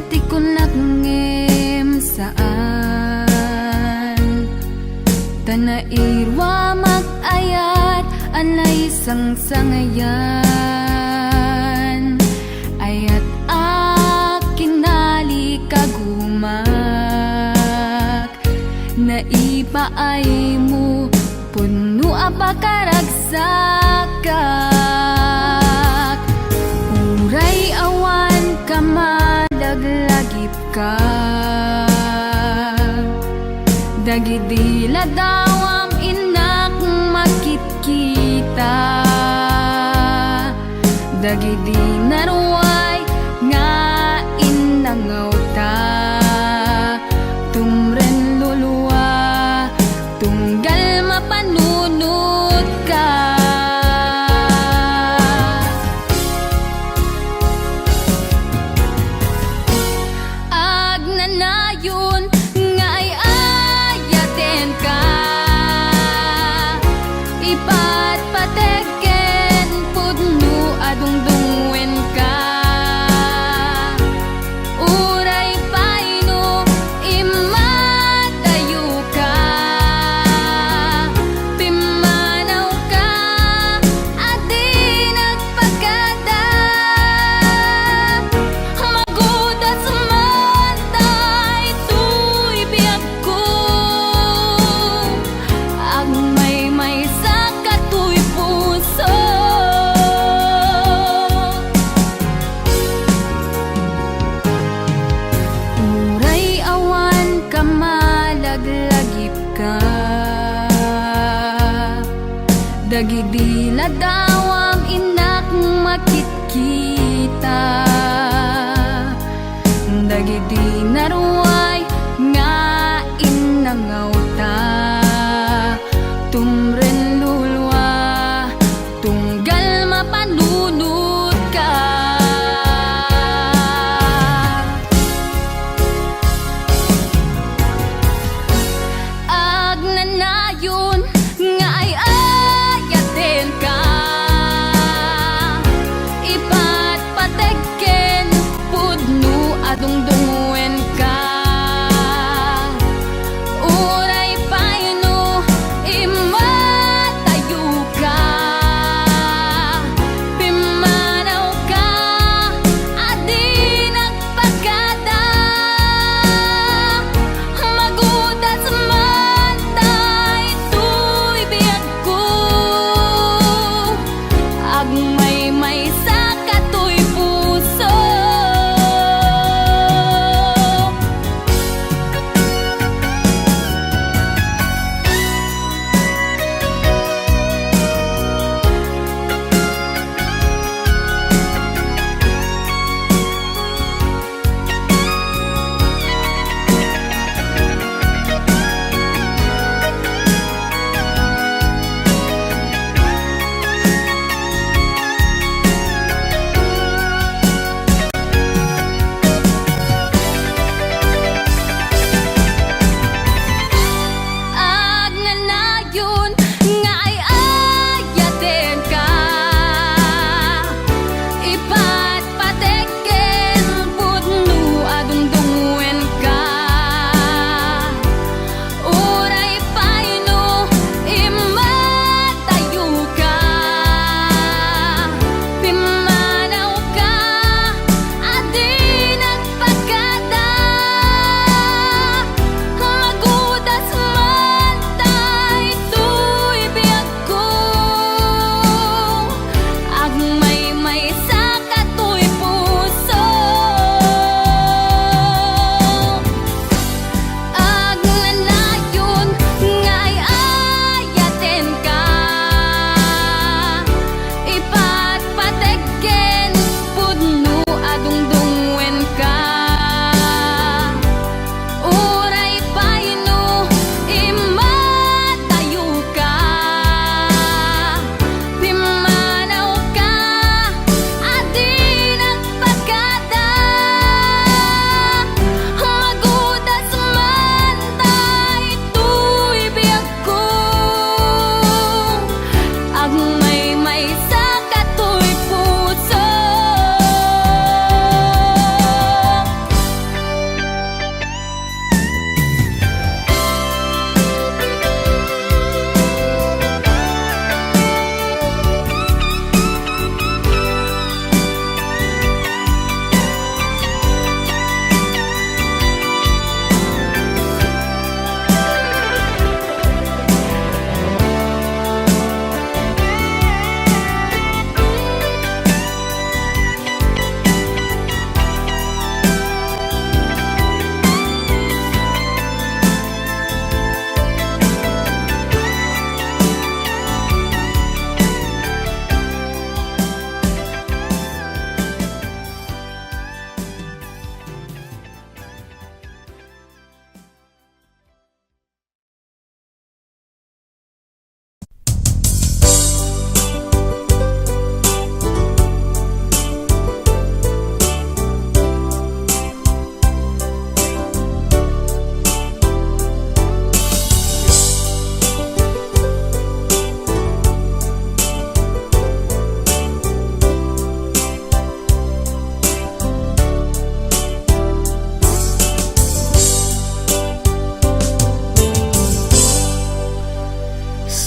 ti ko nagngem saan tanairwa magayat anay sangsangayan ayat akinali kagumak naipaay mo puno apakaragsakak uray awan ka madaglagip ka dagidila dawam inak makitkita dagidi naruay nga inangaw ta tumren luluwa tunggal mapanunod ka agnanayon nga ay ayaten ka ipatpateken pudno adungdungwen ka uray paino imatayo ka pimanaw ka adi nagpagada magudat sumantay tuy biyag ko agmay sa katuy puso uray awan ka malaglagip ka dagidila dawam inak makitkita dagidi naruay nga inangaw ta tumren lulwa tunggal mapanunod ka agnanayon nga ay ayaten ka ipatpateken pudno adungdungwen ka uray paino imatayo ka pimanaw ka adi nagpagada magudat sumantay tuy biyag ko agmay sa katuy puso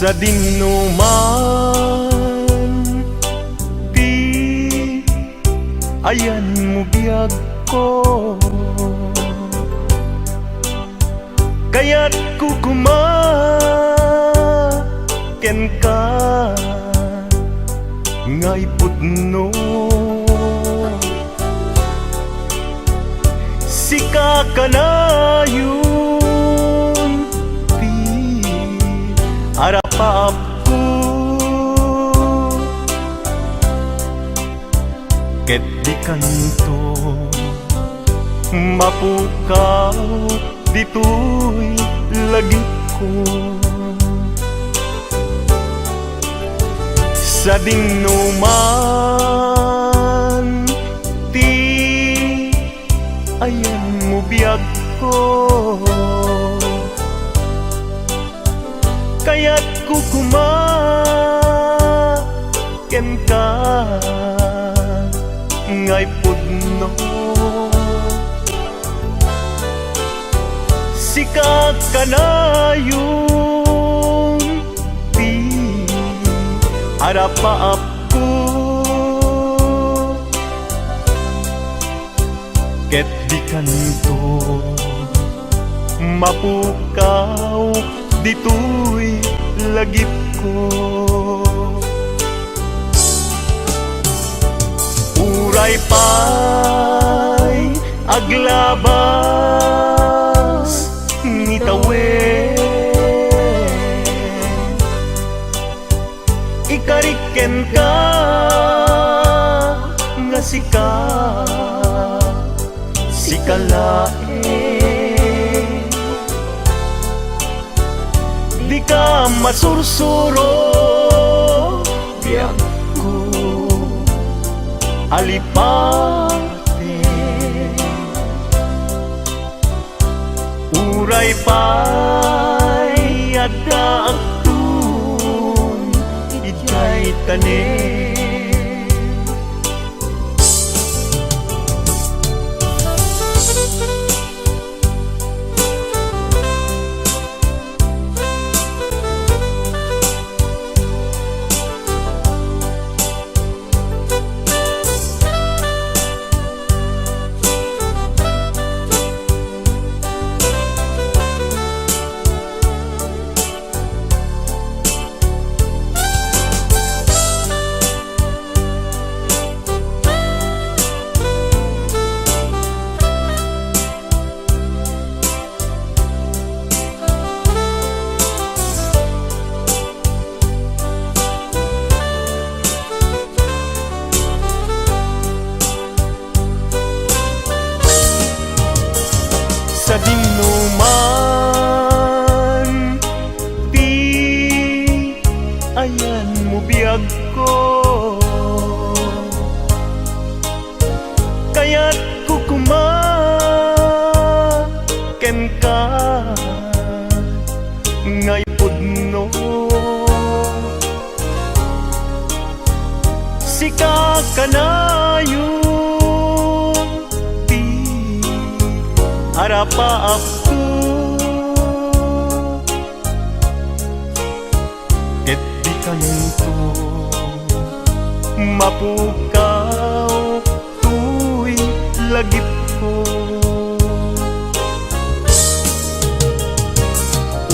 sa dinuman, di ayan mo biyag ko, kaya't kukumaken ka ngay pudno. Sika ka na yun, di harapap ko, ket di kanto mapukaw dito'y lagip ko. Sa dinuman, ti ayan mo biyag ko, kaya't kukumaken ka ngay pudno. Sikat ka na yung di harapaap ko, ket di kanto mapukaw dito'y lagip ko. Uray pa'y aglabas ni tawen, ikariken ka nga sikalae, di ka masursuro biyag ko alipate. Uray pa'y adda agtun ijay tanin, sa dinuman, di ayan mo biyag ko, kaya't kukumaken ka ngay pudno. Sika ka na yung di harapaap ko, ket di kanto mapukaw tu'y lagip ko.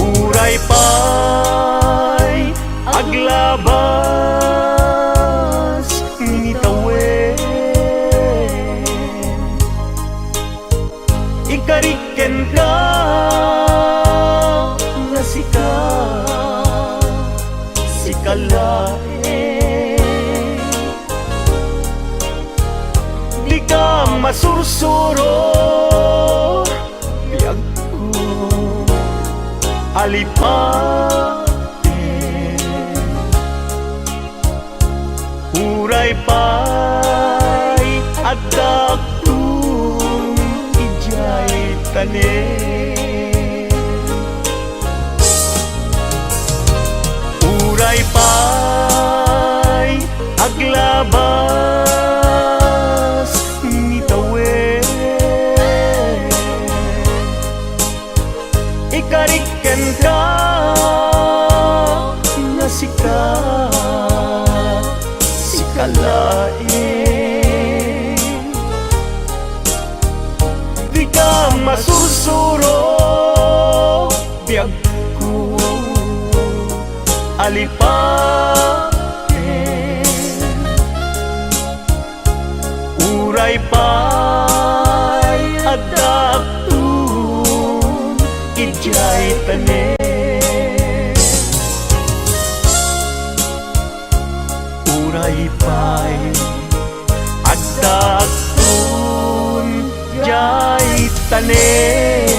Uray pa'y aglabas ni tawen, ikariken ka nga sikalae, di ka masursuro biyag ko alipate. Uray pa'y adda agtun ijay tanin, uray pa'y aglabas ni tawen, ikariken ka masursuro biyag ko alipain uray pa'y adaptun ijay tanen uray pa'y adaptun jay tanen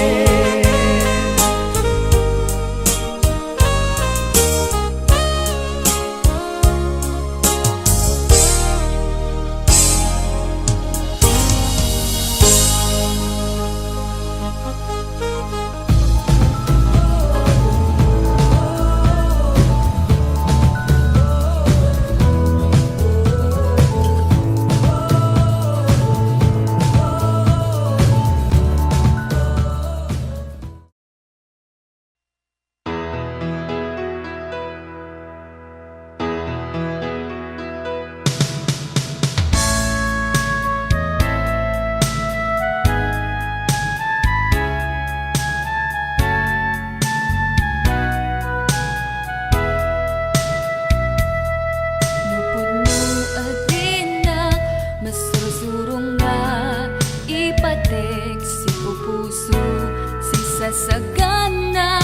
Sagana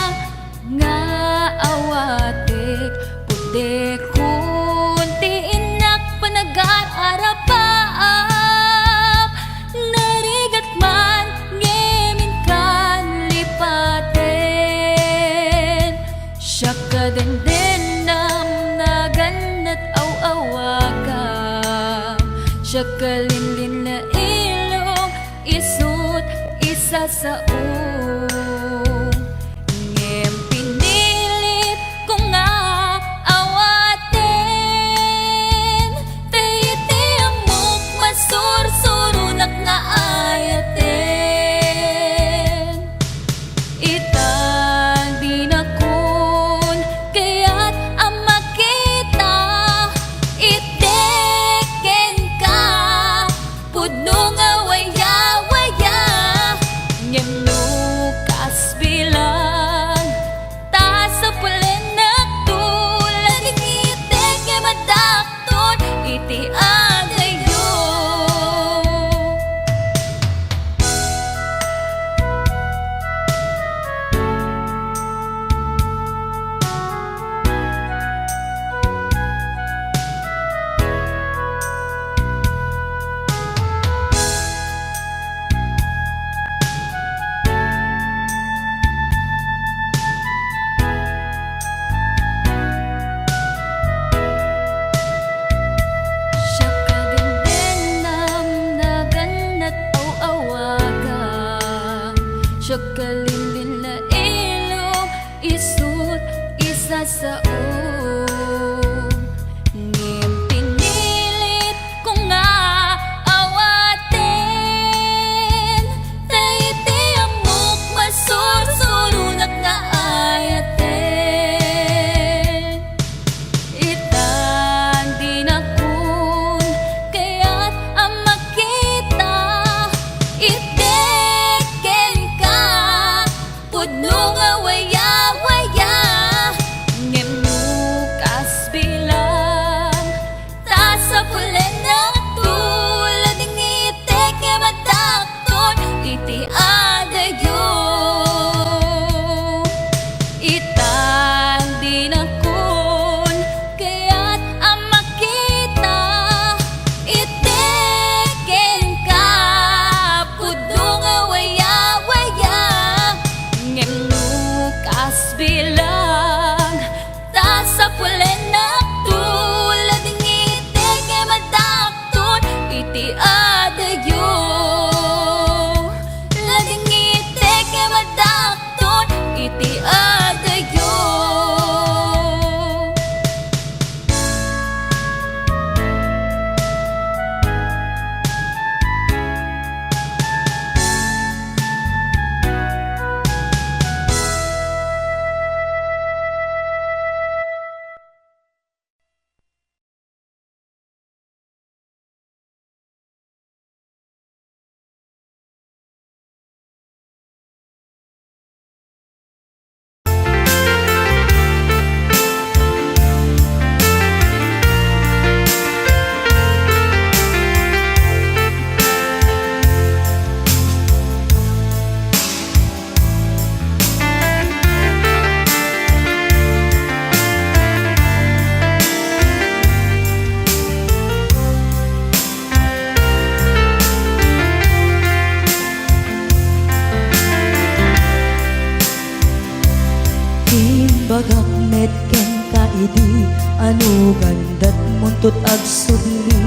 nga awatik puti kunti inak panag-aarapaap narigat man ngemin kan lipaten siya ka din nam naganat aw-awaga siya kalinlin na ilong isut isa sa siya kalinlin na ilong isut isa sa ngim pinilit ko nga awatin taiti amok masursurunak nga ayaten itan di nakun kaya't ang makita pudno nga waya-waya ngem nukas bilang ta sa pulen na tulad ng itik nga madakton iti adayo itang di nakun kaya't ang makita itikin ka pudno nga waya-waya ngem Pagakmet ken kaidi ano gandat muntot ag subli.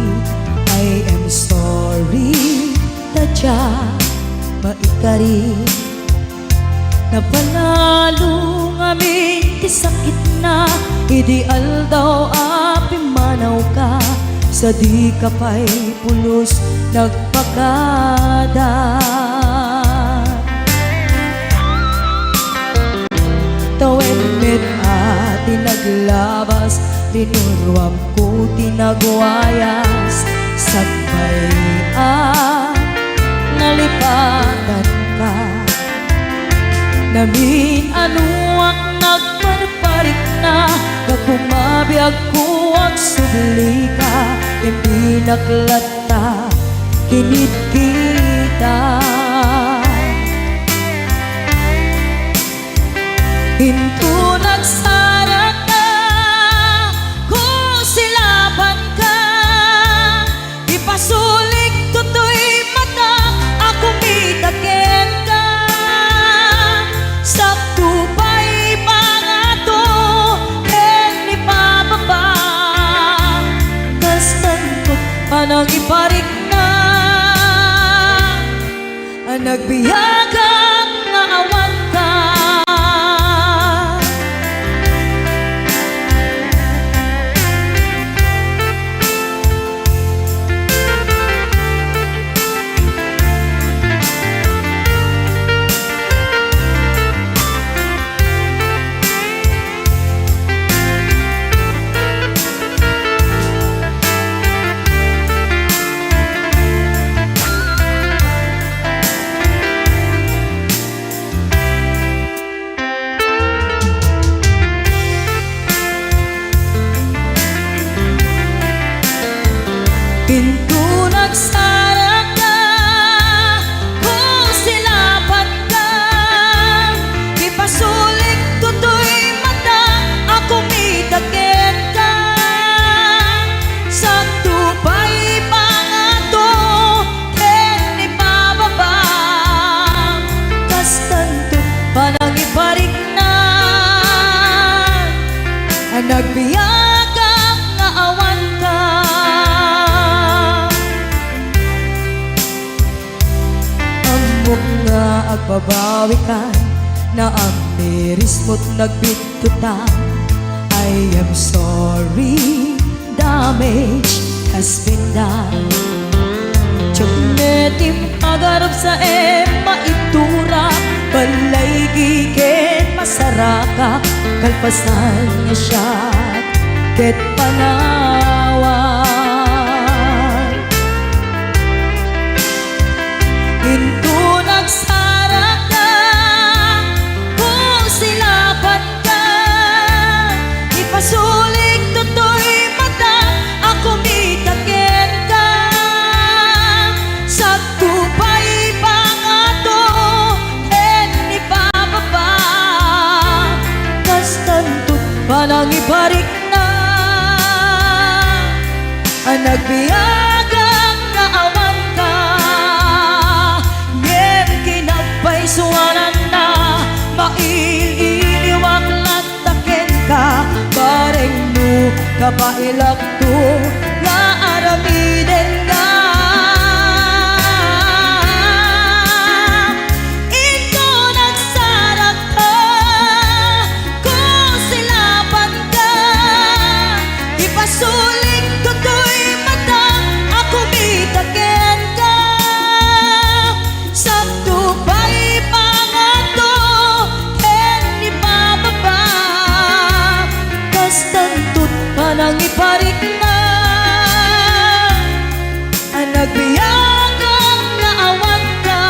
I am sorry tadya maikari napanalo ngamin ti sakit na ideal daw api manaw ka sa di ka pa'y pulos nagpakada. Tawen met ati naglabas tinurwam ko tinagwayas sagbay nalipatan ka namin anuak nagparparik na kakumabiyag ko ang subli ka hindi naklata kinit kita. Hinto nagsara ka kung silaban ka ipasulik tutoy mata ako mitaken ka sakto pa'y pangato ken ni pababa kastantot panang iparik na nagbiyagang nga awan ka. Pinto nagsara ka kung silaban ka ipasulik tutoy mata ako mitaken ka sakto pa'y pangato ken ni pababa kastanto panang iparik na nagbiyagang nga awan ka. Nga agbabawi ka na ang miris mo't nagbitutan. I am sorry, damage has been done. Tiyoknetim agarap sa maitura balay gigen masaraka kalpasan niya siya ket panawan. Hinto nagsara ka kung silaban ka ipasulik tutoy mata ako mitaken ka sakto pa'y pangato ken ni pababa kastantot panang ibarik na nagbiyagang nga awan ka. Suwanan na maililiwag lataken ka bareng mo kapailak to nga aramiden nga ito nagsarap ka kung silaban ka ipasulik tutoy mata ako mitaken ka sakto pa'y panang iparik na nagbiyagang nga awan ka.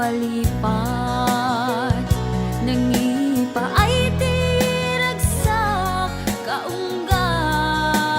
Malipat nangipa ay tiragsak kaunggan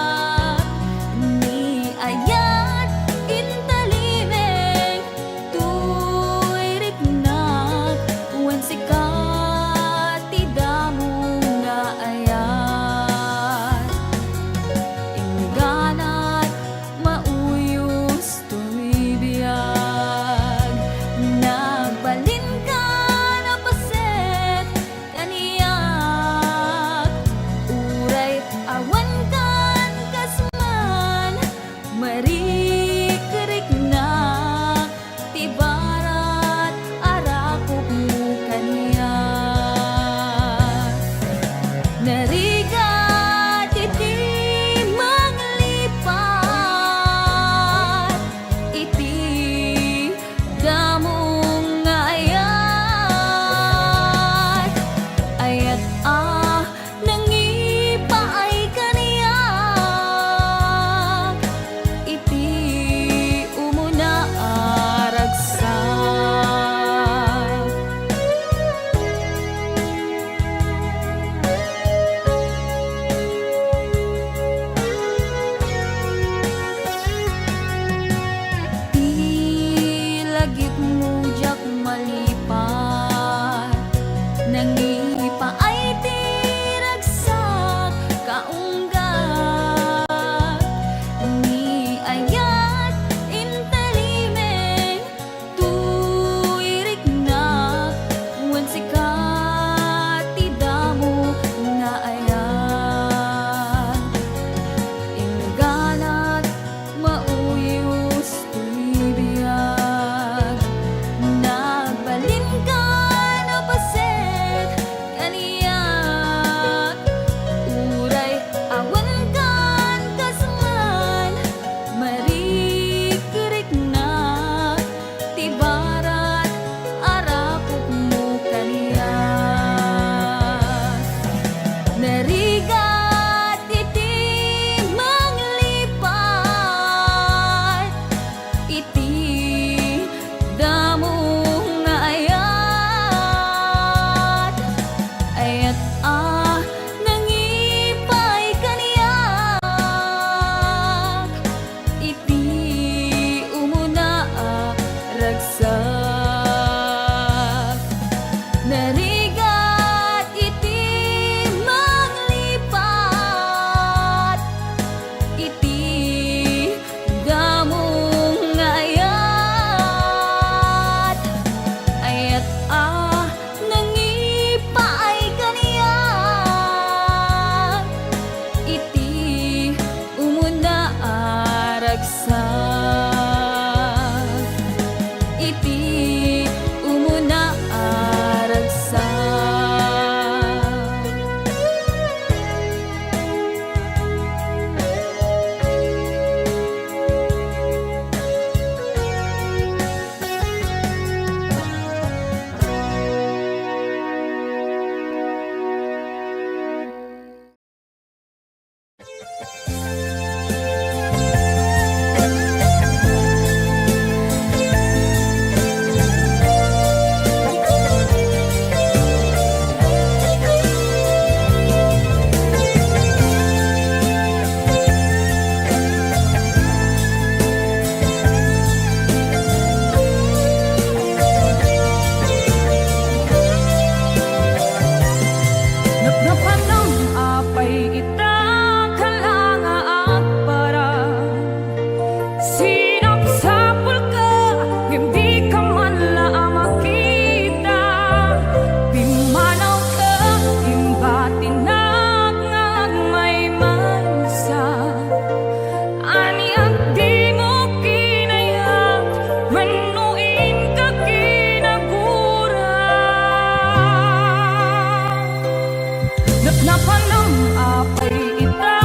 napanam apay ita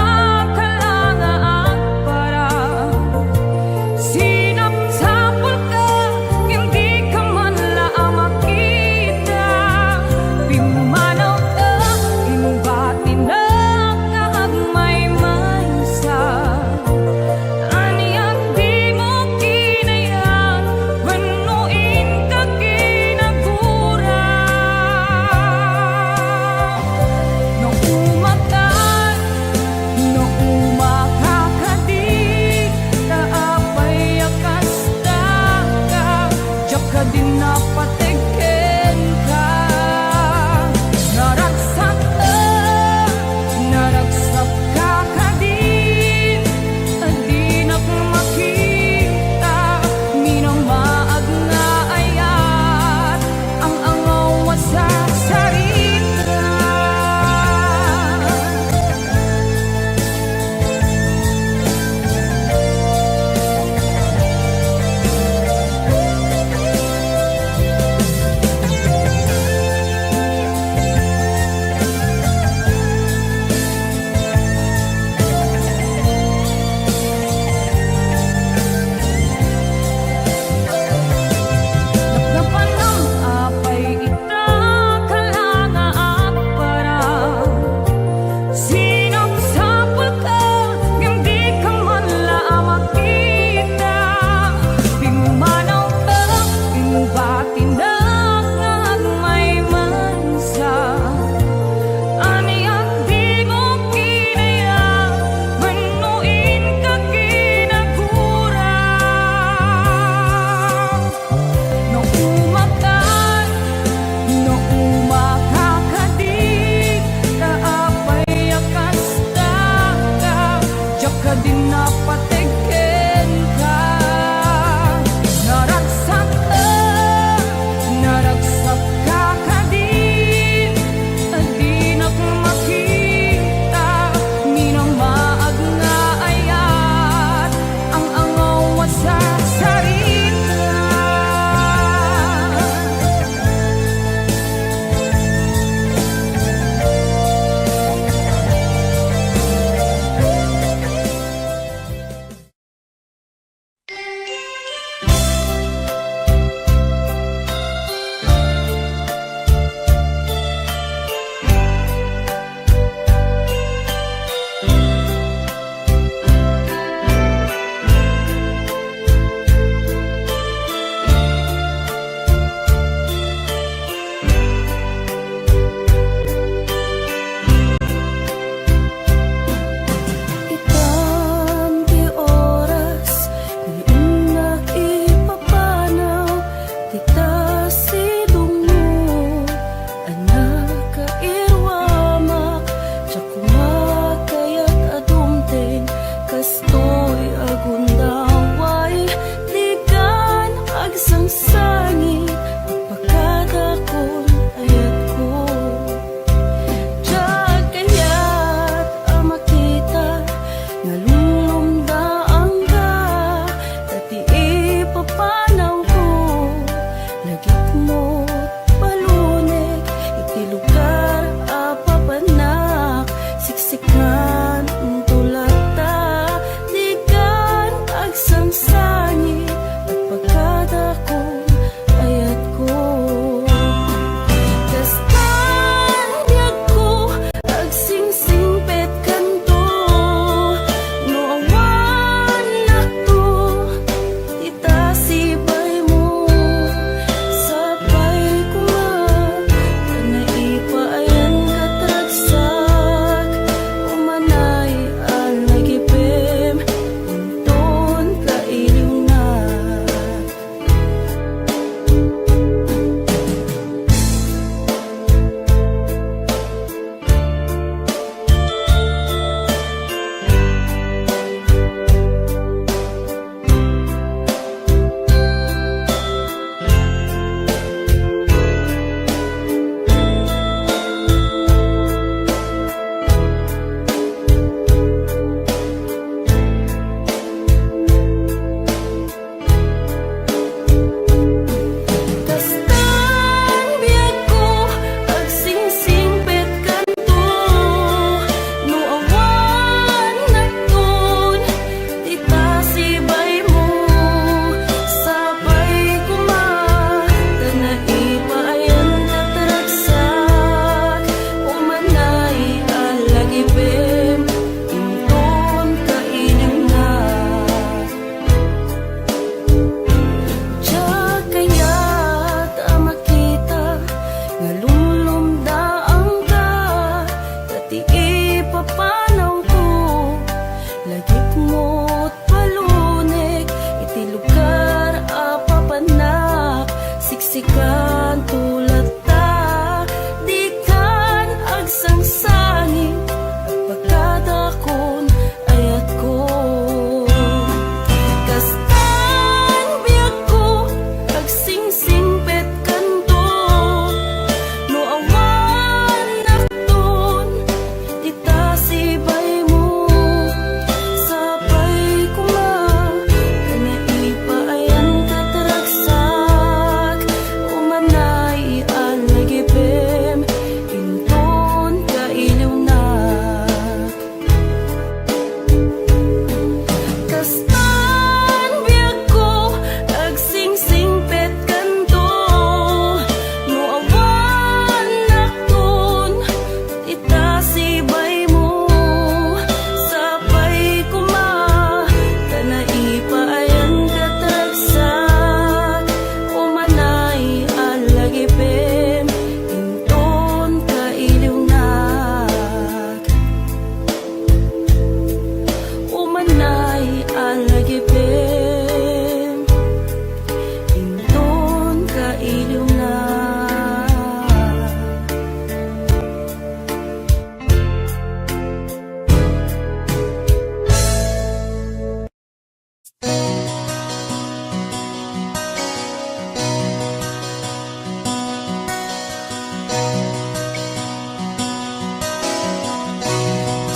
kalanga at para sinapsapol ka hindi ka man laang makita pimanaw ka inubati na kahagmay maysa aniyang di mo kinayang banuin ka kinagura nung umatay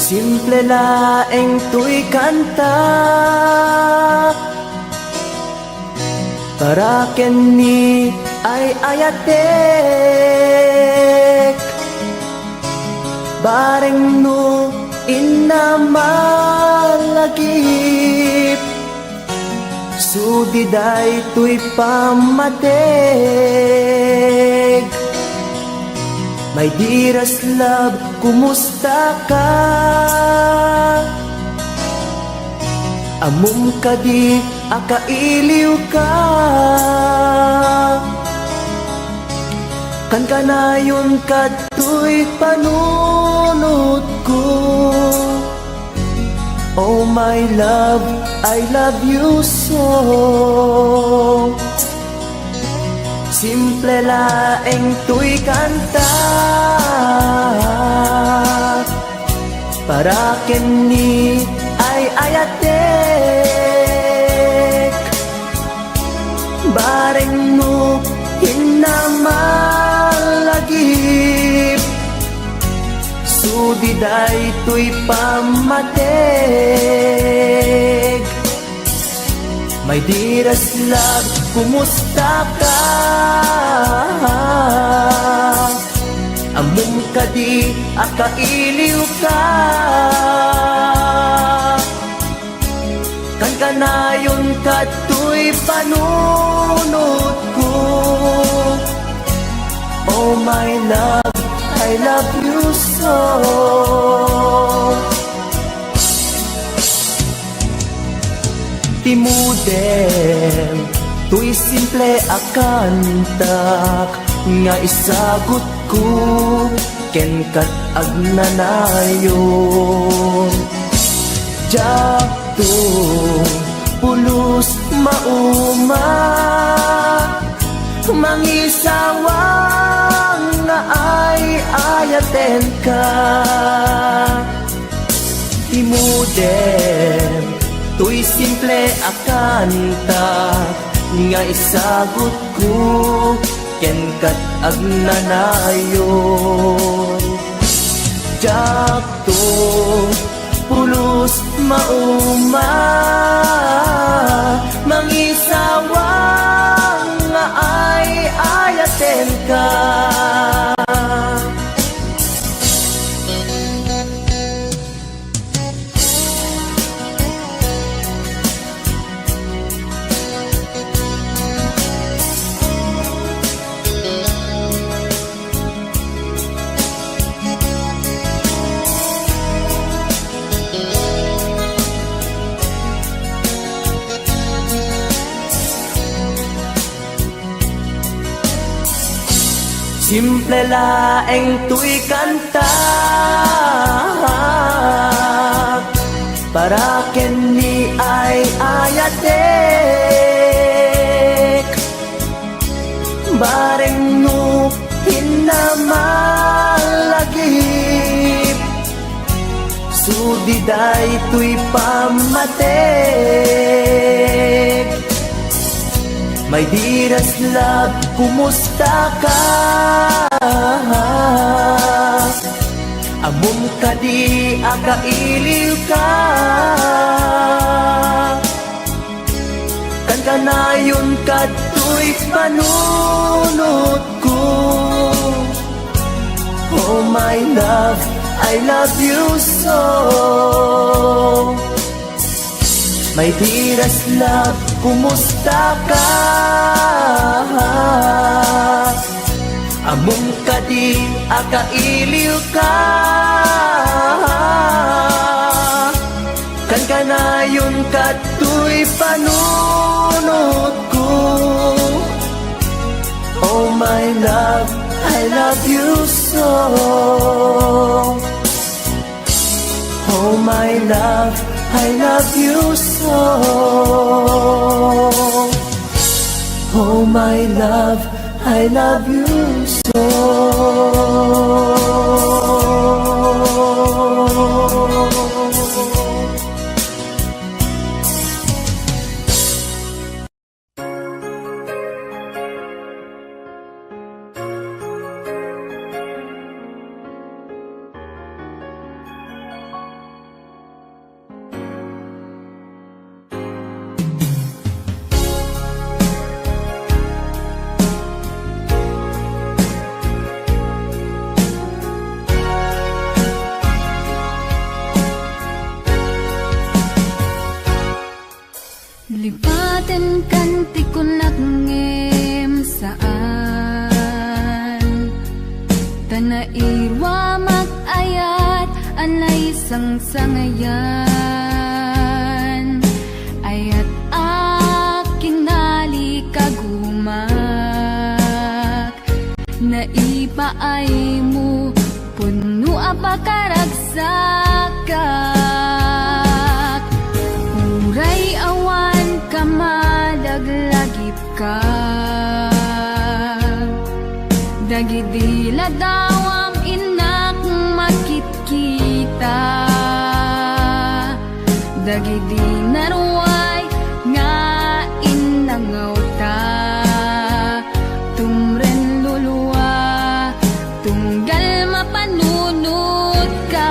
Simple laeng tuy kanta para kenni ay ayatek bareng no inamalagip sudiday tuy pamateg. My dearest love, kumusta ka? Amum ka di, akailiw ka. Kan kanayon kato'y panunod ko. Oh my love, I love you so. Simple laeng tuy kanta para kenni ay ayatek bareng no hinamalagip sudiday tuy pamateg. My dearest love, kumusta ka? Amum ka di, akailiw ka. Kan kanayon kato'y panunod ko. Oh my love, I love you so. Timudem, tuy simple akantak nga isagot ko ken kat agnanayon. Jakto pulos mauma mangisawang nga ay ayaten ka. Timudem, tuy simple akanta nga isagot ko ken kat agnanayon. Jakto pulos mauma mangisawang nga ay ayaten ka. Simple laeng tuy kanta para kenni ay ayatek bareng no hinamalagip sudiday tuy pamateg. My dearest love, kumusta ka? Amum ka di, akailiw ka. Kan kanayon kato'y panunod ko. Oh my love, I love you so. My dearest love, kumusta ka? Amum ka di, akailiw ka. Kan kanayon kato'y panunod ko. Oh my love, I love you so. Oh my love, I love you so. Oh my love, I love you so. alay sang sangayan ayat aking nalikagumak naipaay mo puno apakaragsakak uray awan ka malaglagip ka dagidila dawam inak makitkita dagidi naruay nga inangaw ta tumren luluwa tunggal mapanunod ka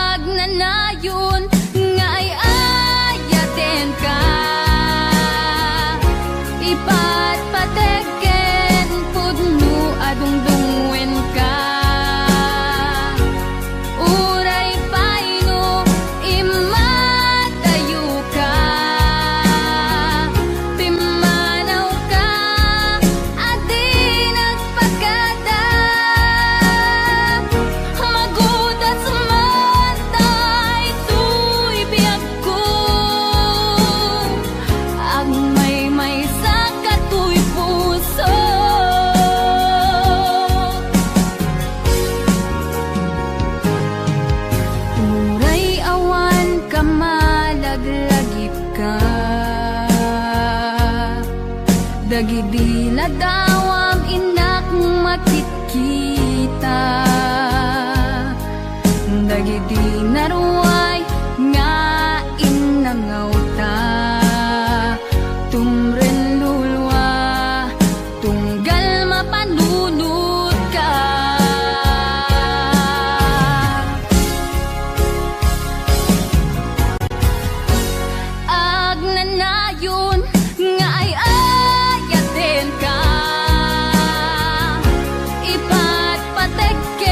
agnanayon nga ay ayaten ka ipatpateken pudno adungdungwen ka uray paino imatayo ka pimanaw ka adi nagpagkada magudas matay tuy biyag ko ang may sa katuy puso uray awan ka malaglagip ka dagidila dawam inak makikita dagidi naruay nga inangaw ta tumren lulwa tunggal mapanunod ka agnanayon nga ay ayaten ka ipatpateken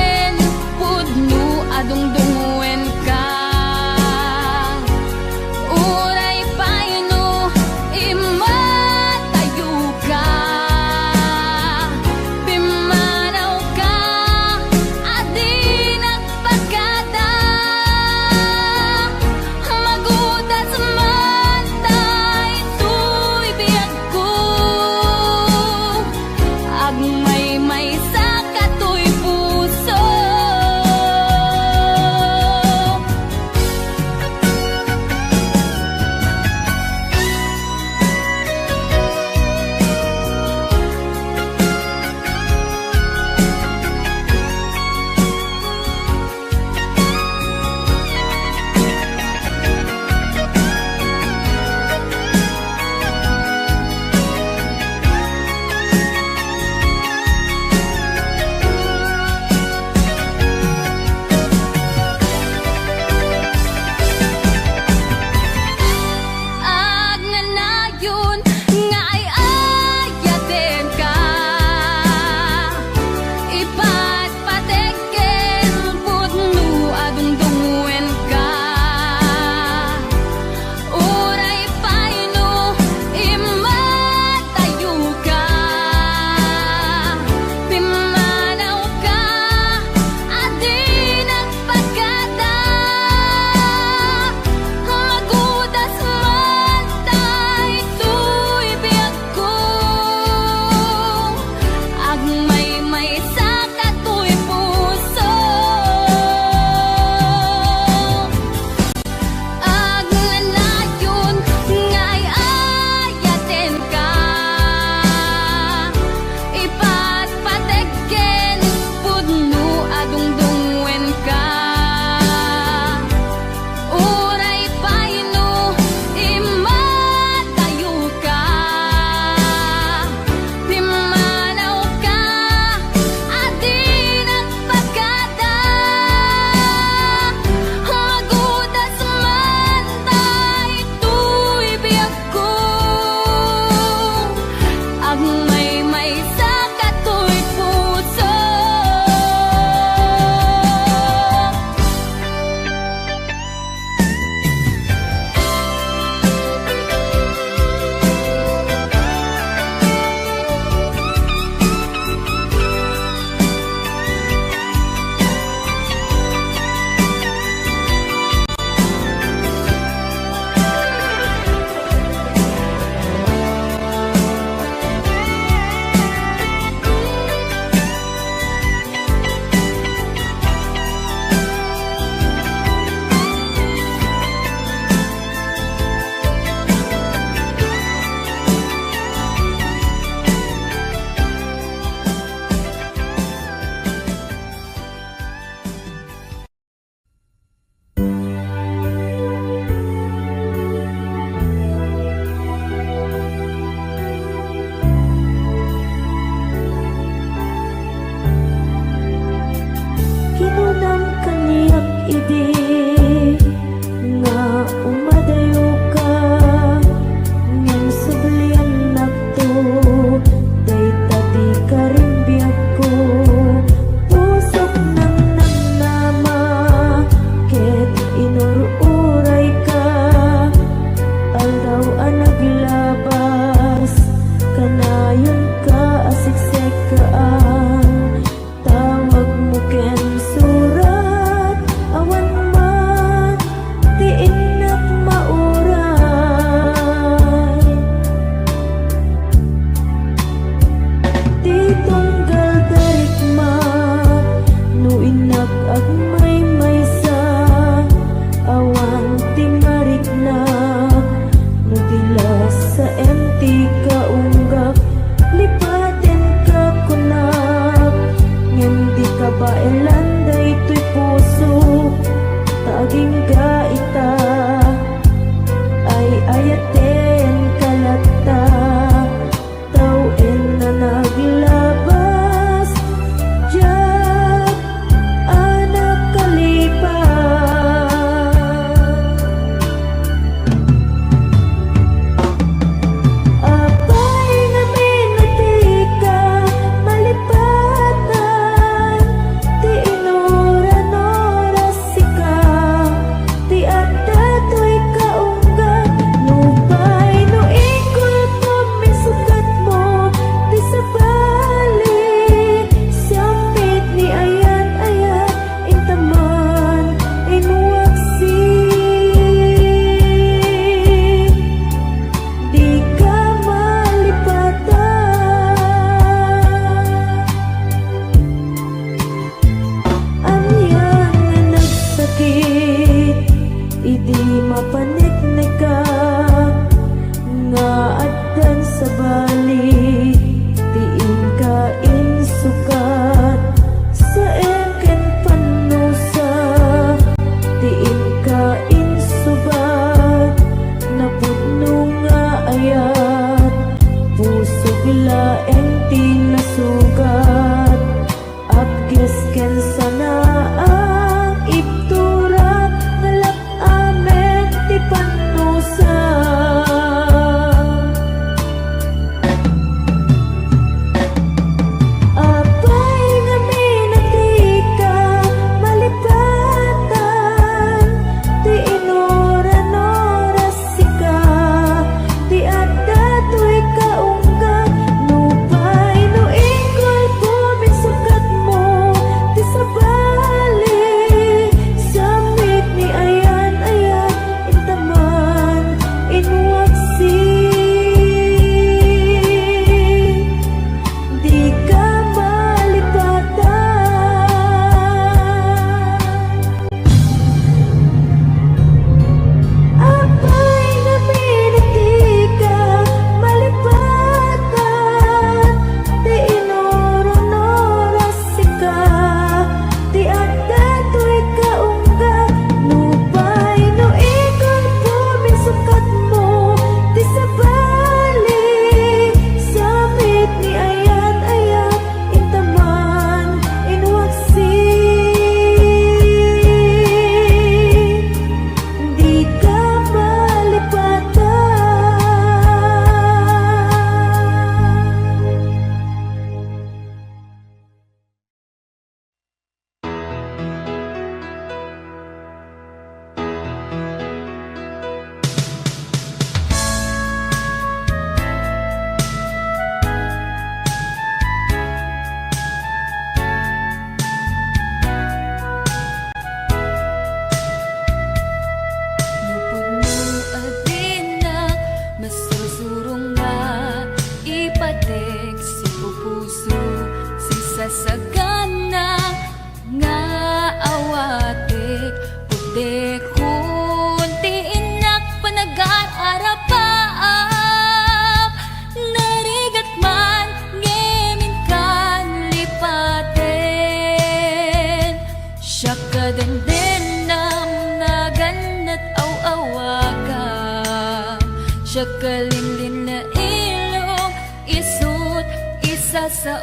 Siya kalinlin na ilong, isut isa sa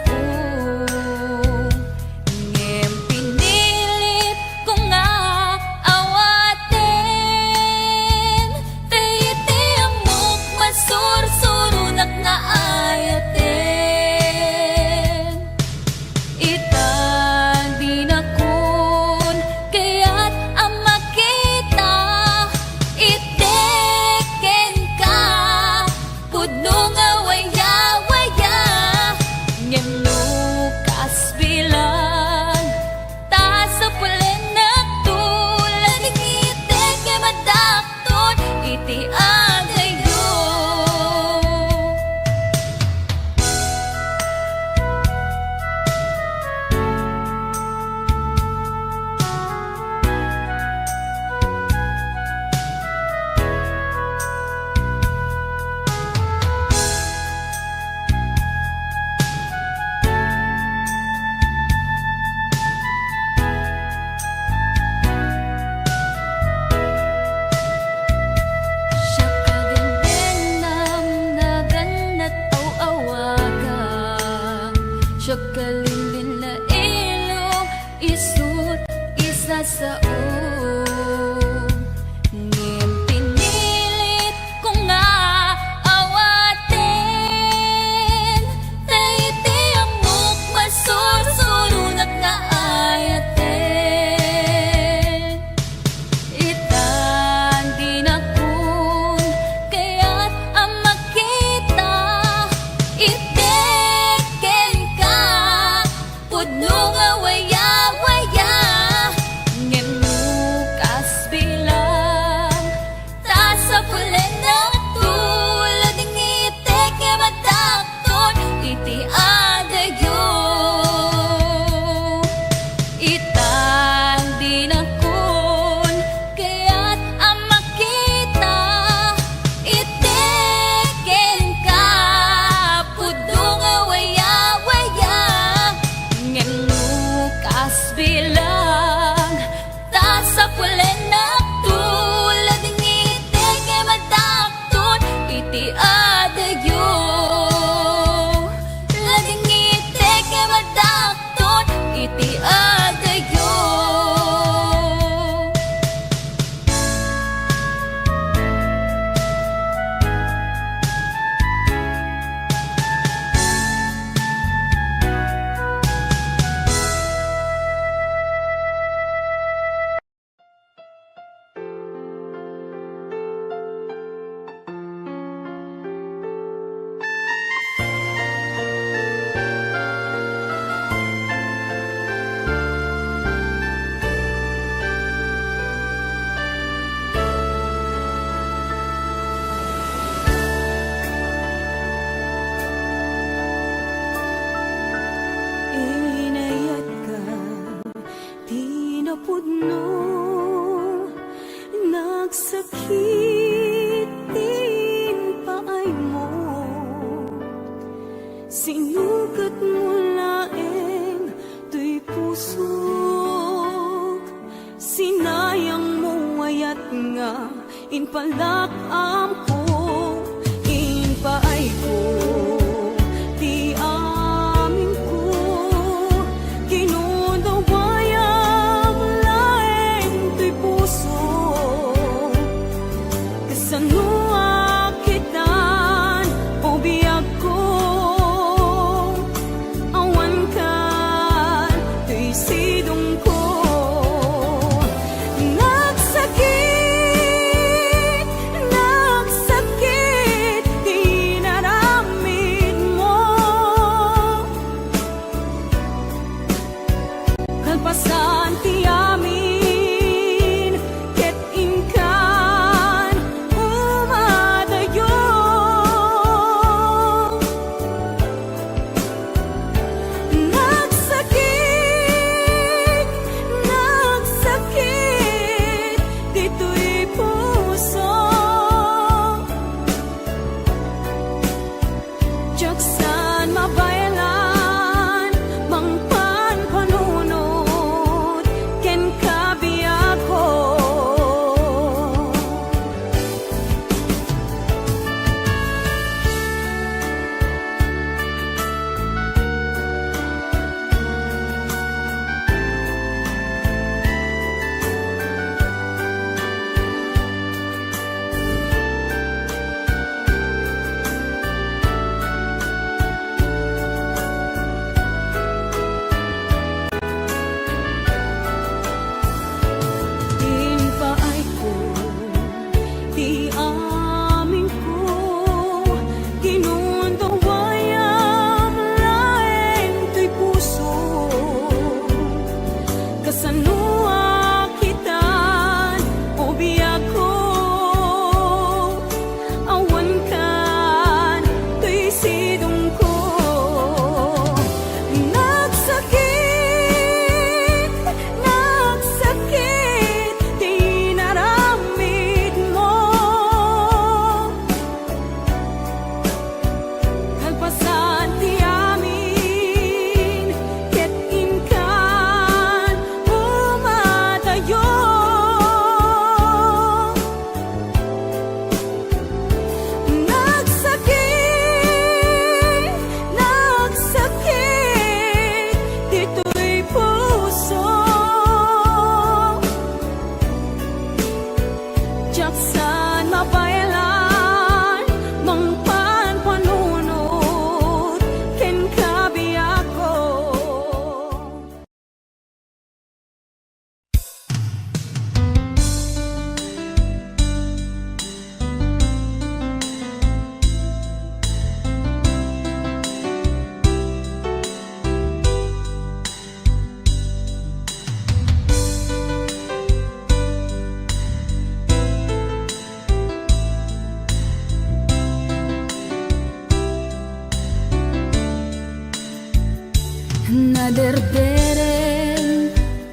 ngem pinilit ko nga awaten, tayiti amok masursurunak na ayaten. Itan di na kun kaya't ang makita, iteken ka pudno nga waya-waya, ngem lukas bilang ta sa pulen na tulad iteke madakton iti agayo. Siya kagandenam na ganat au awaga, siya kalinlin na ilong, isut isa sa ngem pinilit ko nga awaten, tayiti amok masursurunak na ayaten. Itan di na kun kaya't ang makita, iteken ka pudno nga waya-waya, ngem lukas bilang ta sa pulen na tulad ng iteke madakton iti adayo. Itan di na kun kaya't ang makita, iteken ka pudno nga waya-waya, ngem lukas bilang ta sa pulen na tulad ng iteke madakton iti adayo. Laging iteke madakton iti adayo. Inayat ka, di na pudno, nagsakitin paay mo, sinukat mo laeng tuy pusok, sinayang mo ayat nga, inpalakam ko, inpaay ko, di amin ko, kinudawayang laeng tuy puso, kasano akitan o biyag ko, awan ka tuy sidong ko, nagsakit, Naderderen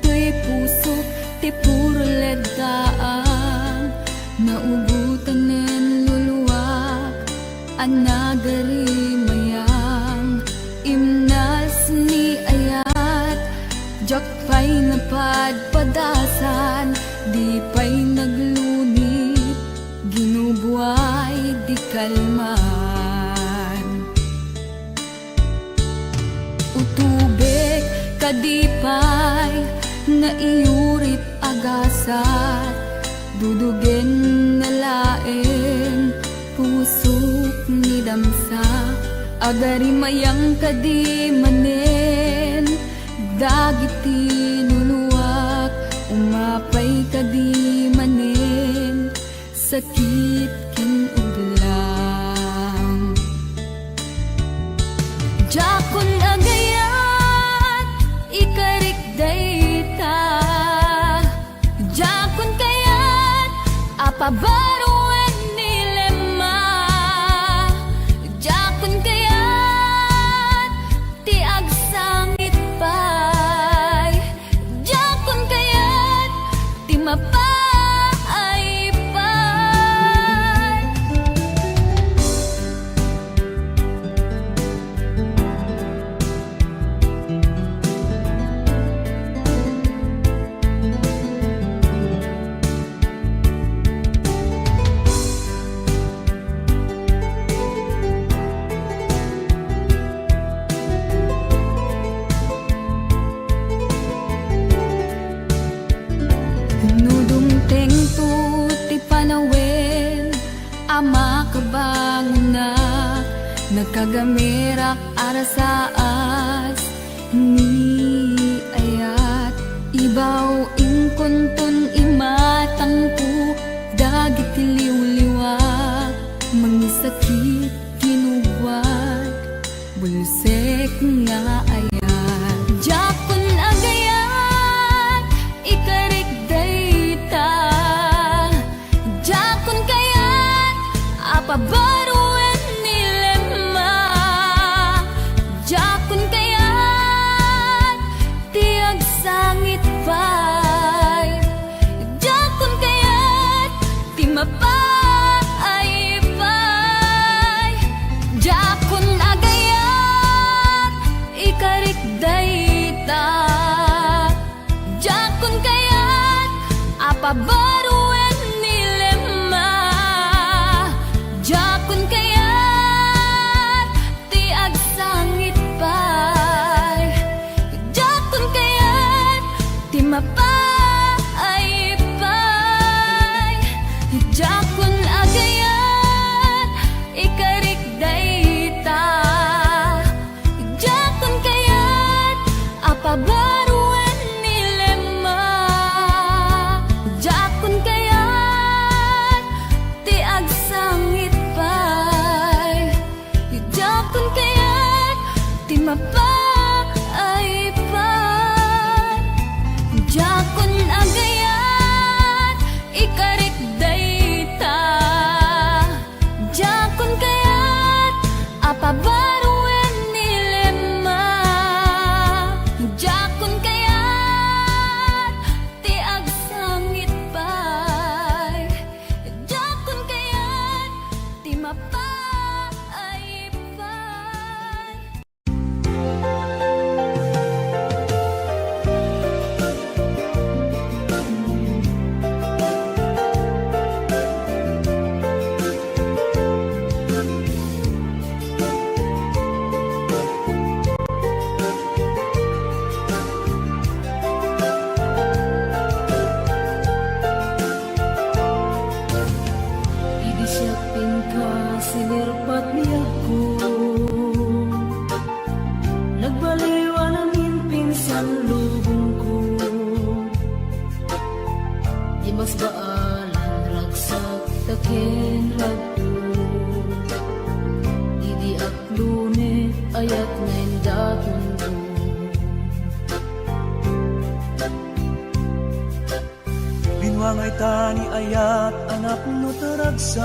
tuy puso ti puro leddaang naubutan nen luluwak anagari mayang imnas ni ayat jak pa'y napadpadasan di pa'y naglunit ginubuay di kalman utubek kadipay na iyurit agasat dudugen na laeng pusok ni damsa agari mayang kadi manen dagiti nuluwak umapay kadi manen sakit kin uglang jakon agayat ikarik dayta jakon kayat apabaruan nilema jakon kayat ti agsangit pay jakon kayat ti mapay pay nudumteng tu ti panawen ama kabangna nagkagamirak arasaas ni ayat ibaw ingkuntun imatangku dagiti liwliwak mangisakit kinuwad bulsek nga ayat jakon agayat ikarik dayta jakon kayat apabaruan nilema jakon kayat ti agsangit pay jakon kayat ti mapay pay jakon agayat ikarik dayta jakon kayat apabaruan nilema jakon kayat ti agsangit pay jakon kayat ti mapay pay jakon agayat ikarik dayta jakon kayat apabaruan nilema jakon kayat ti agsangit pay jakon kayat ti mapay pay jakon agayat ikarik dayta jakon kayat apabaruan nilema jakon kayat ti agsangit pay jakon kayat ti mapay pay idisipin ka sinirpat niya ko nagbaliwan ang pinsan lubong ko di mas baalan ragsak takin ragto idi aklune ayat na indatun ko Binwangay tani ayat anak no taragsak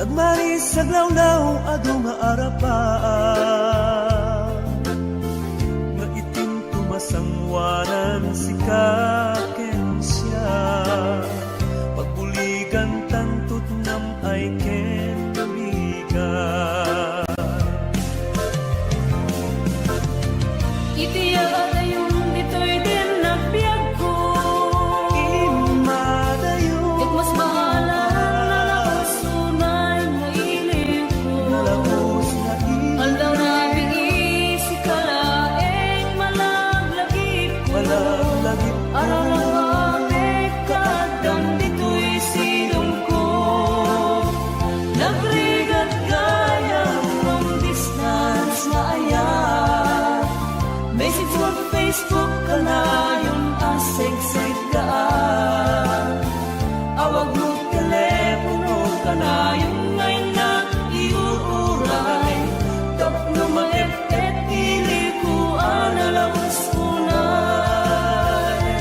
Nagmaris sa glawlaw adu nga arapaan sangwanan si kaken siya pagbuligan tantut ngam ay ken kamigan Itiya dayon dito'y din nagbiag ko imadayon Ket mas bahala nalakos sunay nga ilig ko nalakos na Aldaw na bigi si kalaeng malaglagip ko malaglagip Aralawabik kadam dito'y silong ko Nagrigat gayang long distance na ayat Message mo Facebook ka na yung asig-sig ka Awag mo telepono ka na yung ngay na iuuray Tapno maep-et ili ko analawas unay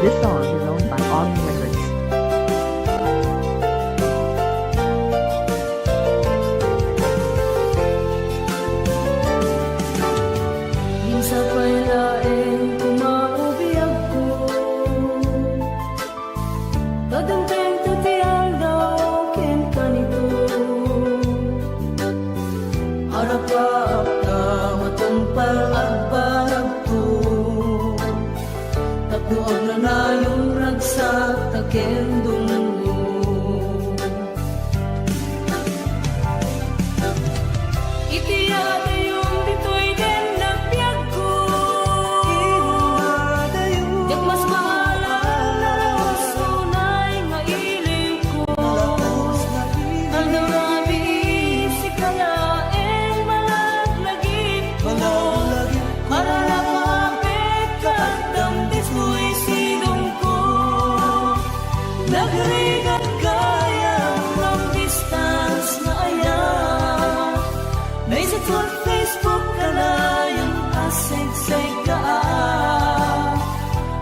This song is owned by Omni Records. Minsan pa'y laeng kumaubiyag ko Tadanteng tutiyang daw ken kanito Harap-harap na matang pag-agbarag ko Tapnood na yung ragsak taken dungo Itiyada yung dito'y din nagbiag ko imadayon Ket mas bahala nalakos sunay nga ilig ko Aldaw na bigi si kalaeng malaglagip ko malaglagip Malalapapit kadam dito'y silong ko Nagrigat gayang long distance na ayat Message mo Facebook ka na yung asig-sig ka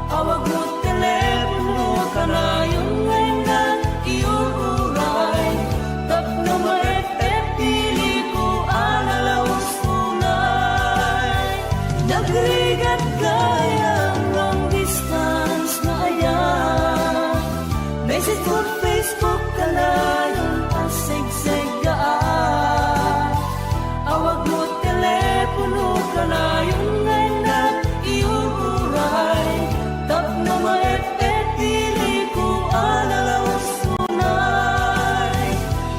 Awag mo telepono ka na yung ngay na iuuray Tapno maep-et pili ko analawas unay Nagrigat gayang long distance na ayat Message mo Facebook ka na yung asig-sig ka Awag mo telepono ka na yung ngay na iuuray Tapno maep-et pili ko analawas unay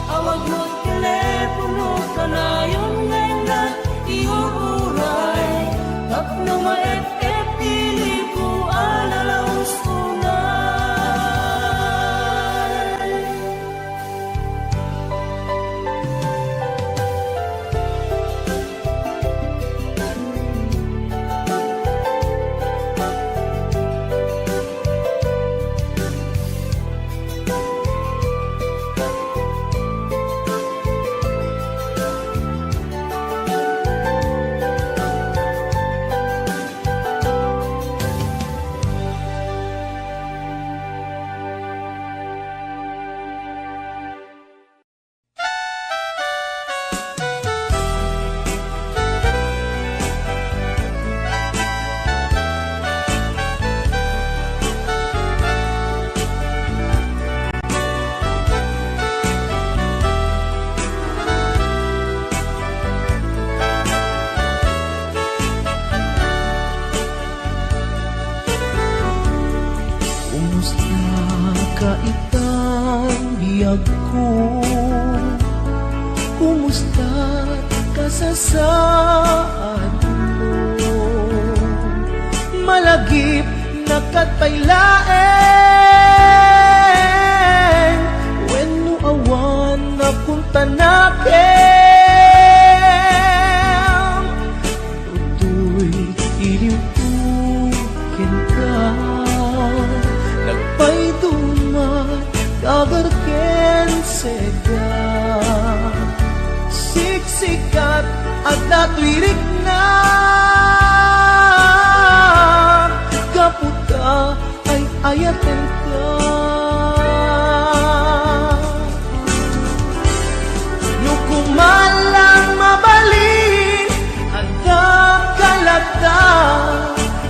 Awag mo telepono ka na yung ngay na iuuray Tapno maep-et pili ko analawas unay biyag ko. Kumusta ka sa saan mo? Malagip na katpailaeng when no awan na punta nakin. Tutoy ilimpukin ka, nagpay dumat kagarken sega. Six Siksikat at natwirik na kaputa ay ayaten ka. Nukumalang mabalin anda kalata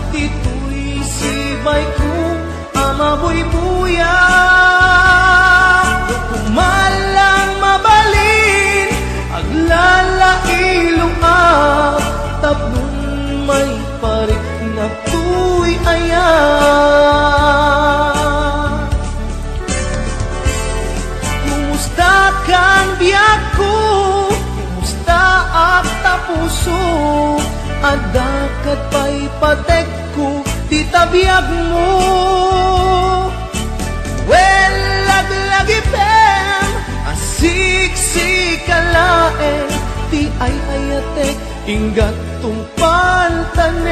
tito'y sibay kong amabuy-buya. Nukumalang mabalin aglalailong tapnon may parik na tuy ayan. Kumusta kang biyak ko? Kumusta ak tapuso? Adakat pa'y patek ko di tabiyag mo. Well, laglagi pem asiksikkalaeng ti ay ayatek inggat tungpal tanem.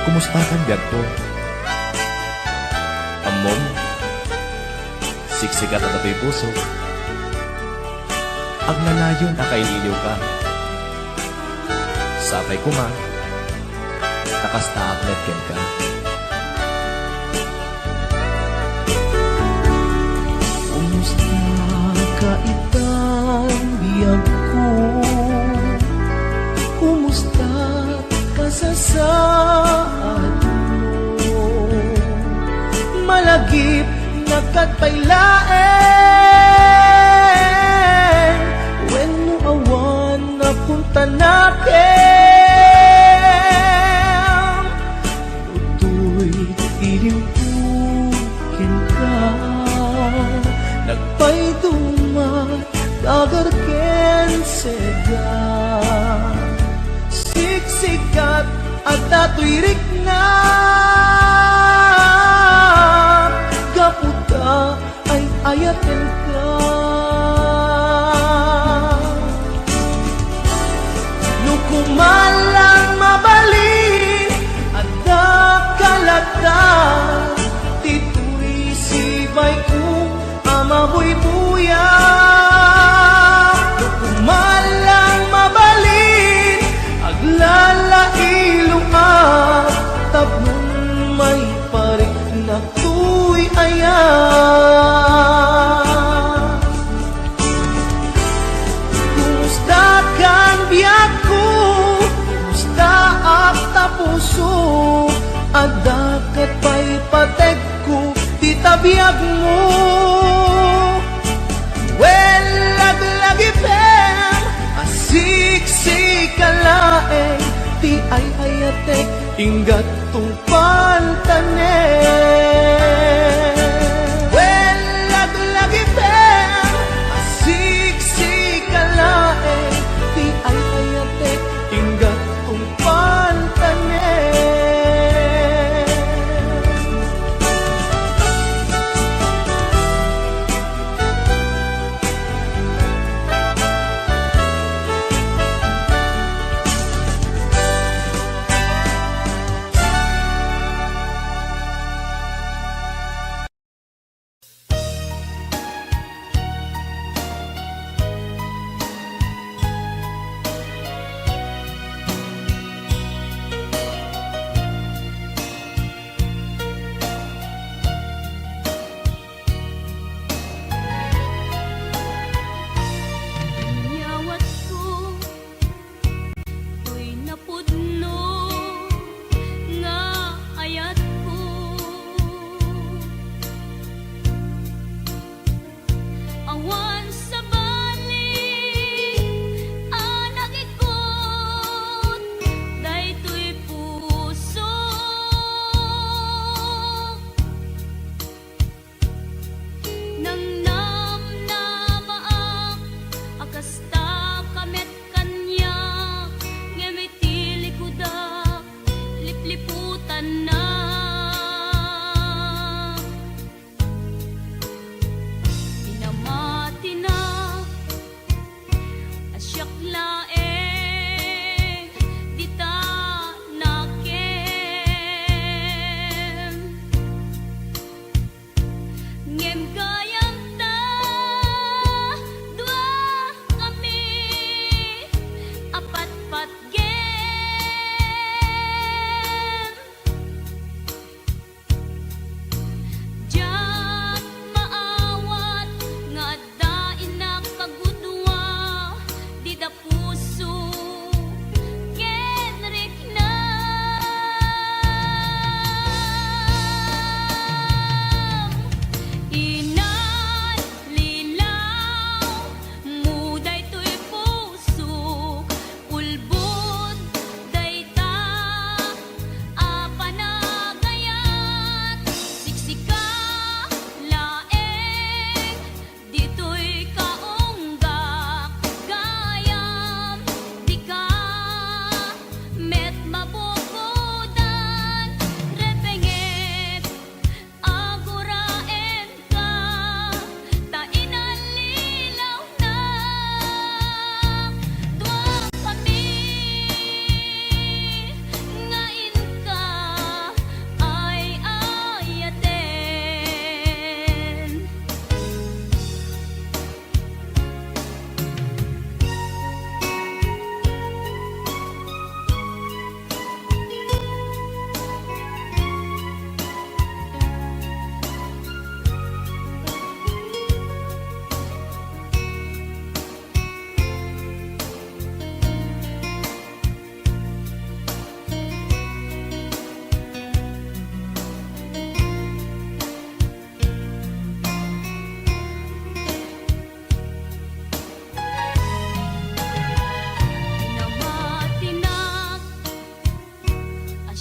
Kumusta kan biag ko? Amom, siksikat at ito'y puso. Ang nalayon akaililiw ka. Sapay ko ma, nakastaaplet ken ka. Kumusta ka itang biyag ko? Kumusta ka sa saad mo? Malagip na katpailaeng when mo awan na punta nakin. Uto'y iliwukin ka nagpaidumat dagar ken sega. Siksikat at natwirik na kaputa ay ayaten ka. Nukumalang mabalin at nakalata tito'y sibay kong amabuy-buya. Nukumalang mabalin aglalailong tapnon may parik na tuy ayan. Kumusta kang biyak ko? Kumusta ak tapuso? Adakat pa'y patek ko di tabiyag mo. Well, laglagi pem asiksikkalaeng ti ay ayatek inggat tungpal tanem. Well, laglagi pem asiksikkalaeng ti ay ayatek inggat tungpal tanem.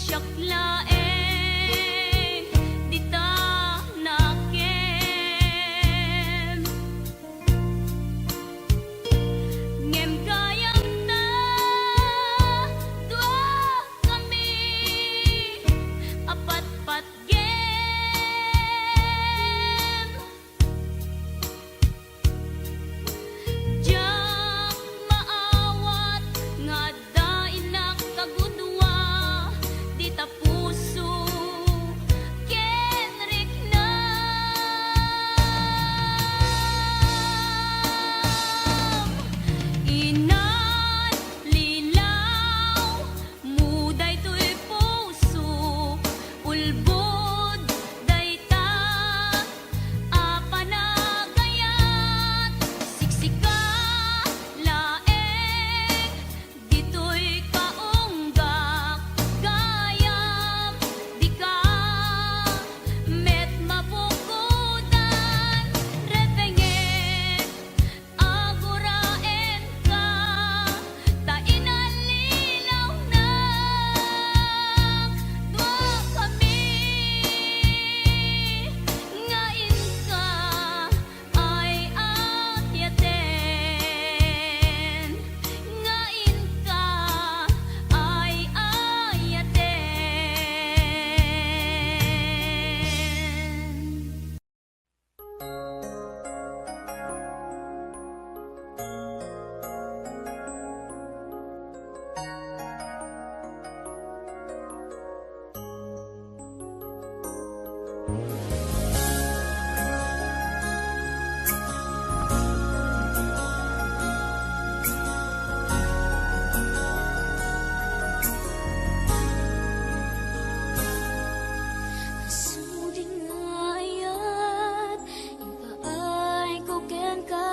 siyak laeng di ta nakem ngem kayang ta dua kami apat-pat gem jang maawat nga dainak kagudwa di ta puso kenrik na inan lilaw muday to'y puso ulbod dayta apanagayat siksika laeng dito'y kaunggak gayam di ka met mapukutan repengen aguraen ka ta inalinaw na dua kami ngain ka ay ayaten ngain ka ay ayaten. Suding ayat ipaay ko ken ka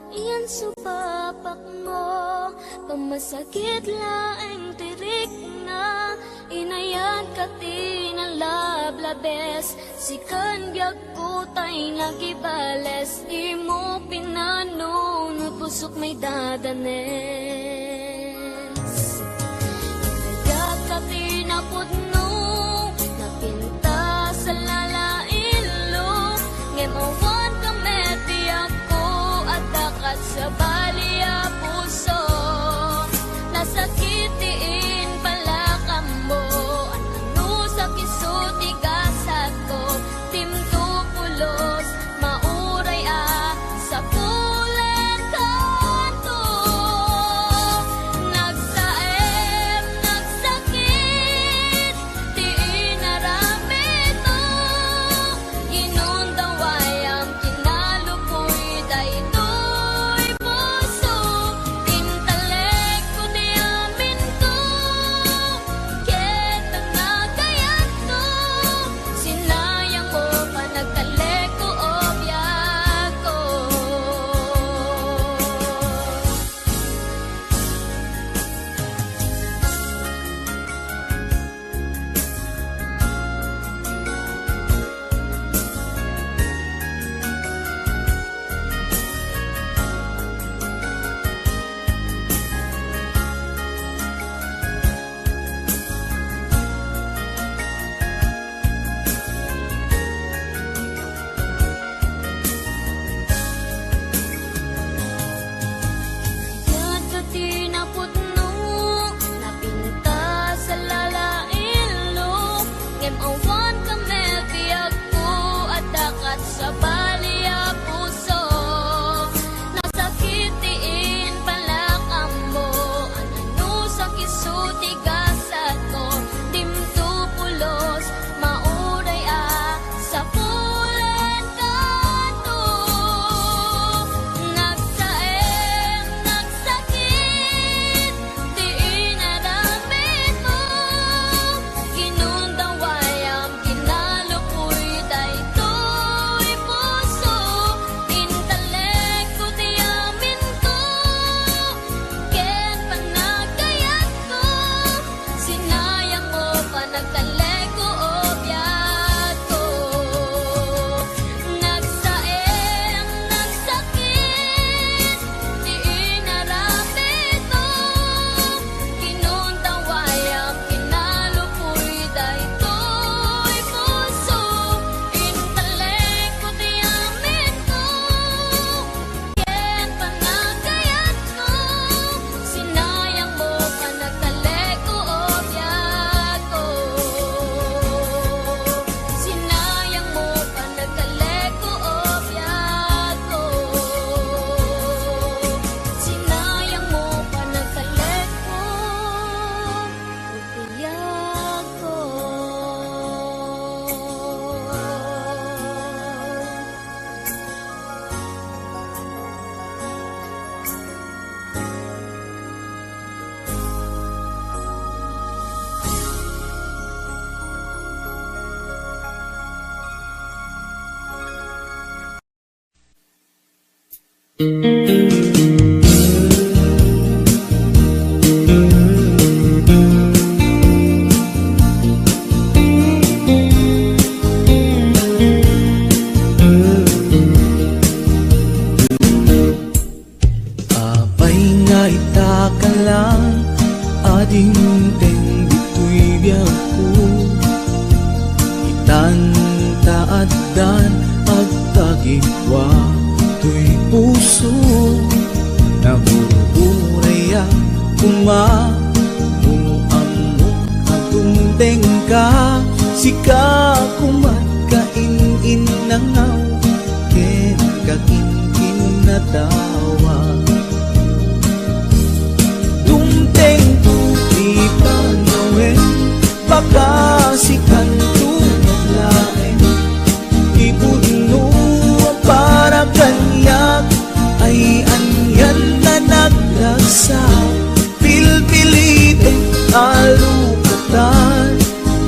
iyan supapak mo pamasakit laeng tirik na inayan ka tinalablabes sikan biag ko tay nagibales di mo pinano no pusok may dadanes Nagad ka tinapudno napinta sa lalailo ngemawan ka meti ako at dakat sa baliya puso nasakitiin pala ka mo ano sa kisuti gasat ko timto pulos mauray sa pulen kanto Apay nga itaka lang ading teng dito'y biyak ko itan taaddan at tagigwa to'y puso nabuburaya kumamuamok atong tengka sika kumatkain nangaw ken kakinkin na tawa dumteng tuti panawin baka sikan tunaglain ibudno para kanyak ay anyan na naglagsa pilpilite alukatan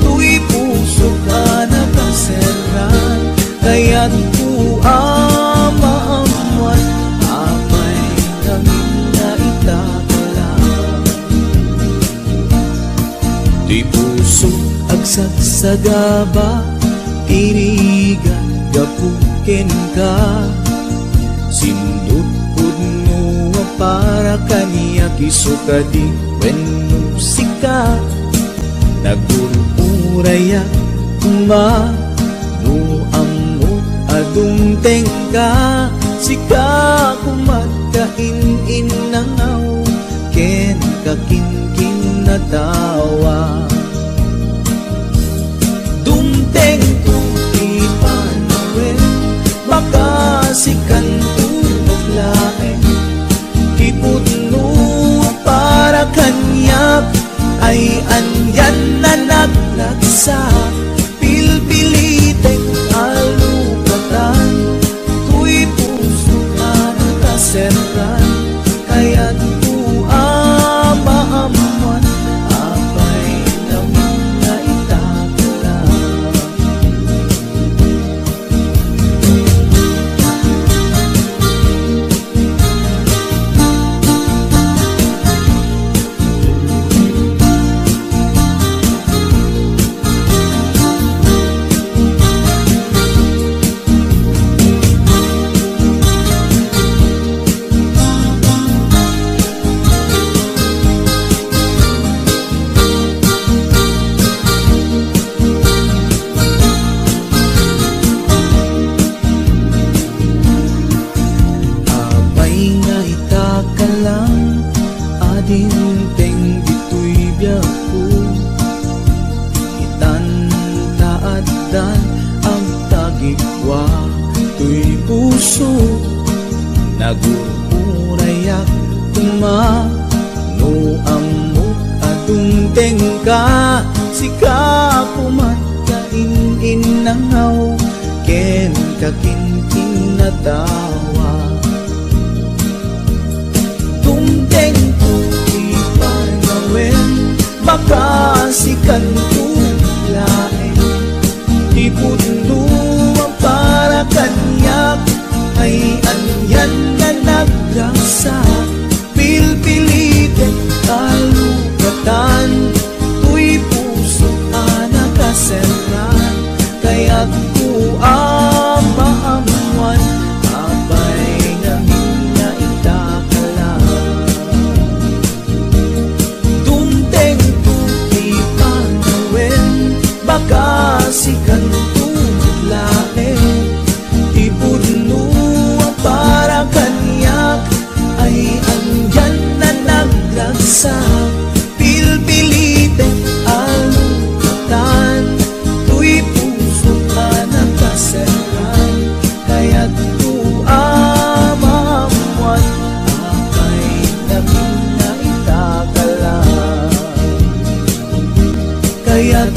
tu'y puso ka nakaseran kaya't ku amaamuan apay namin na itakalang di puso agsagsagaba tirigan gapuken ka sindut pudno para kaniya kisuka di wenno sika nagururaya ma no ammo adung tengka sika kumatkain nangaw ken kakinkin na tawa dumteng tuti panawin baka sikan tunaglain kipudno para kanyak ay anyan na naglagsa pilpilitek alukatan tu'y puso ka nakaseran kaya't ku amaamuan apay naman na itakalang apay nga itakalang ading teng dito'y biyak ko itan taaddan ang tagigwa to'y puso nagururayak kuma no amok atong tengka sika kumatkain nangaw ken kakinkin na tawa dumteng tu'y panawin baka sikan tunaglain ipudno para kanyak ay anyan na naglagsa pilpilitin alukatan tu'y puso ka nakaseran kaya't ku amaamuan apay namin na itakalang dumteng tu'y panawin baka sikan tunaglain ipudno para kanyak ay andyan na naglagsa pilpilite alukatan tu'y puso ka nakaseran kaya't ku amaamuan apay namin na itakalang kaya't